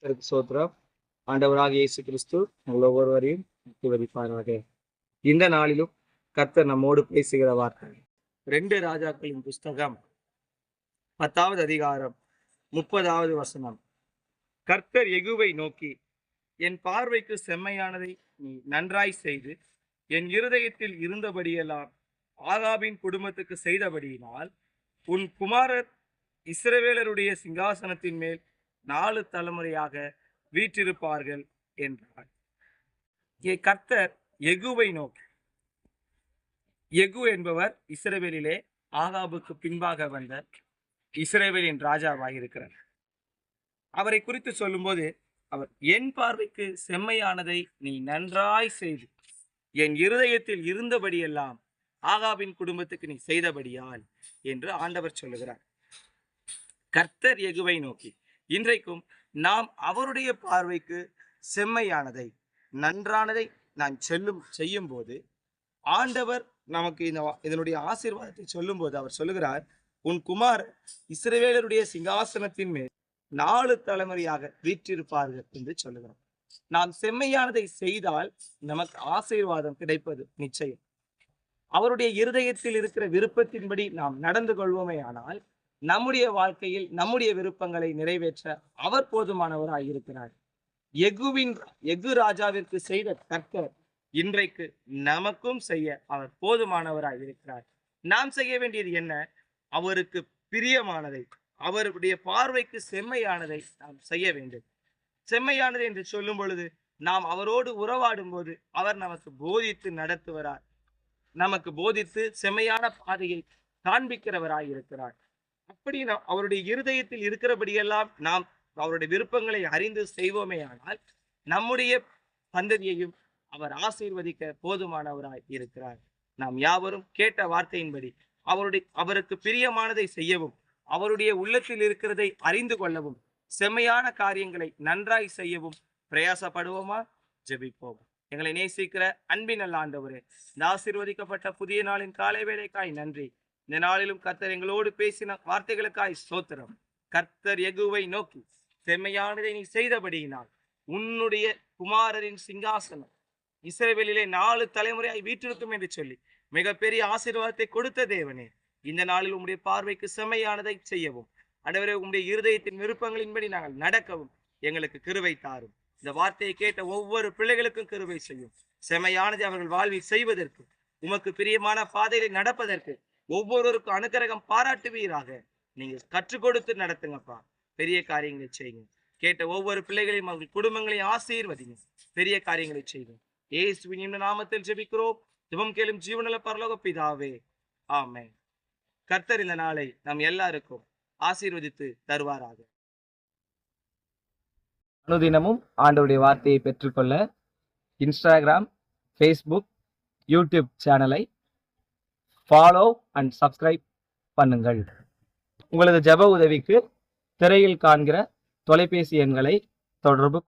கர்த்தருக்கு ஸ்தோத்திரம். ஆண்டவராக இயேசு கிறிஸ்து உங்கள் ஒவ்வொருவரையும் ஆசீர்வதிப்பாராக. இந்த நாளிலும் கர்த்தர் நம்மோடு பேசுகிற வார்த்தை 2 ராஜாக்களின் புஸ்தகம் 10வது அதிகாரம் 30வது வசனம். கர்த்தர் யெகூவை நோக்கி, என் பார்வைக்கு செம்மையானதை நீ நன்றாய் செய்து என் இருதயத்தில் இருந்தபடியெல்லாம் ஆகாபின் குடும்பத்துக்கு செய்தபடியினால் உன் குமாரர் இஸ்ரவேலருடைய சிங்காசனத்தின் மேல் 4 தலைமுறையாக வீற்றிருப்பார்கள் என்றார். கர்த்தர் யெகூவை நோக்கி, யெகூ என்பவர் இஸ்ரவேலிலே ஆகாபுக்கு பின்பாக வந்த இஸ்ரவேலின் ராஜாவாக இருக்கிறார். அவரை குறித்து சொல்லும்போது, அவர் என் பார்வைக்கு செம்மையானதை நீ நன்றாய் செய்து என் இருதயத்தில் இருந்தபடியெல்லாம் ஆகாபின் குடும்பத்துக்கு நீ செய்தபடியால் என்று ஆண்டவர் சொல்லுகிறார். கர்த்தர் யெகூவை நோக்கி, இன்றைக்கும் நாம் அவருடைய பார்வைக்கு செம்மையானதை நன்றானதை நான் செய்யும் போது ஆண்டவர் நமக்கு இதனுடைய ஆசீர்வாதத்தை சொல்லும் போது அவர் சொல்லுகிறார், உன் குமார் இஸ்ரவேலருடைய சிங்காசனத்தின் மேல் 4 தலைமுறையாக வீற்றிருப்பார்கள் என்று சொல்லுகிறார். நாம் செம்மையானதை செய்தால் நமக்கு ஆசீர்வாதம் கிடைப்பது நிச்சயம். அவருடைய இருதயத்தில் இருக்கிற விருப்பத்தின்படி நாம் நடந்து கொள்வோமே ஆனால் நம்முடைய வாழ்க்கையில் நம்முடைய விருப்பங்களை நிறைவேற்ற அவர் போதுமானவராய் இருக்கிறார். யெகூ ராஜாவிற்கு செய்த கர்த்தர் இன்றைக்கு நமக்கும் செய்ய அவர் போதுமானவராய் இருக்கிறார். நாம் செய்ய வேண்டியது என்ன? அவருக்கு பிரியமானதை, அவருடைய பார்வைக்கு செம்மையானதை நாம் செய்ய வேண்டும். செம்மையானது என்று சொல்லும் பொழுது நாம் அவரோடு உறவாடும் போது அவர் நமக்கு போதித்து நடத்துவரார், நமக்கு போதித்து செம்மையான பாதையை காண்பிக்கிறவராய் இருக்கிறார். அப்படி நாம் அவருடைய இருதயத்தில் இருக்கிறபடியெல்லாம் நாம் அவருடைய விருப்பங்களை அறிந்து செய்வோமே ஆனால் நம்முடைய சந்ததியையும் அவர் ஆசீர்வதிக்க போதுமானவராய் இருக்கிறார். நாம் யாவரும் கேட்ட வார்த்தையின்படி அவருக்கு பிரியமானதை செய்யவும், அவருடைய உள்ளத்தில் இருக்கிறதை அறிந்து கொள்ளவும், செம்மையான காரியங்களை நன்றாய் செய்யவும் பிரயாசப்படுவோமா? ஜெபிப்போம். எங்களை நேசிக்கிற அன்பின் நல்ல ஆண்டவரே, இந்த ஆசீர்வதிக்கப்பட்ட புதிய நாளின் காலை வேளைக்காய் நன்றி. இந்த நாளிலும் கர்த்தர் எங்களோடு பேசின வார்த்தைகளுக்காய் ஸ்தோத்திரம். கர்த்தர் யெகூவை நோக்கி, செம்மையானதை நீ செய்தபடியினால் உன்னுடைய குமாரரின் சிங்காசனம் இஸ்ரவேலிலே 4 தலைமுறையாய் வீற்றிருக்கும் என்று சொல்லி மிகப்பெரிய ஆசீர்வாதத்தை கொடுத்த தேவனே, இந்த நாளில் உம்முடைய பார்வைக்கு செம்மையானதை செய்யவும், ஆண்டவரே உம்முடைய இருதயத்தின் விருப்பங்களின்படி நாங்கள் நடக்கவும் எங்களுக்கு கிருபை தாரும். இந்த வார்த்தையை கேட்ட ஒவ்வொரு பிள்ளைகளுக்கும் கிருபை செய்யும். செம்மையானதை அவர்கள் வாழ்வில் செய்வதற்கு, உமக்கு பிரியமான பாதையில நடப்பதற்கு ஒவ்வொருவருக்கும் அனுக்கிரகம் பாராட்டுவீராக. நீங்க கற்றுக் கொடுத்து நடத்துங்கப்பா. பெரிய காரியங்களை செய்யுங்க. கேட்ட ஒவ்வொரு பிள்ளைகளையும் அவர்கள் குடும்பங்களையும் ஆசீர்வதிங்க. பெரிய காரியங்களை செய்யுங்க. இயேசுவின் நாமத்தில் ஜெபிக்கிறோம். ஜெபம் கேளும் ஜீவனுள்ள பரலோக பிதாவே, ஆமென். கர்த்தர் இந்த நாளை நம் எல்லாருக்கும் ஆசீர்வதித்து தருவாராக. அனுதினமும் ஆண்டவருடைய வார்த்தையை பெற்றுக்கொள்ள இன்ஸ்டாகிராம், ஃபேஸ்புக், யூடியூப் சேனலை ஃபாலோ அண்ட் சப்ஸ்கிரைப் பண்ணுங்கள். உங்களது ஜெப உதவிக்கு திரையில் காண்கிற தொலைபேசி எண்களை தொடர்பு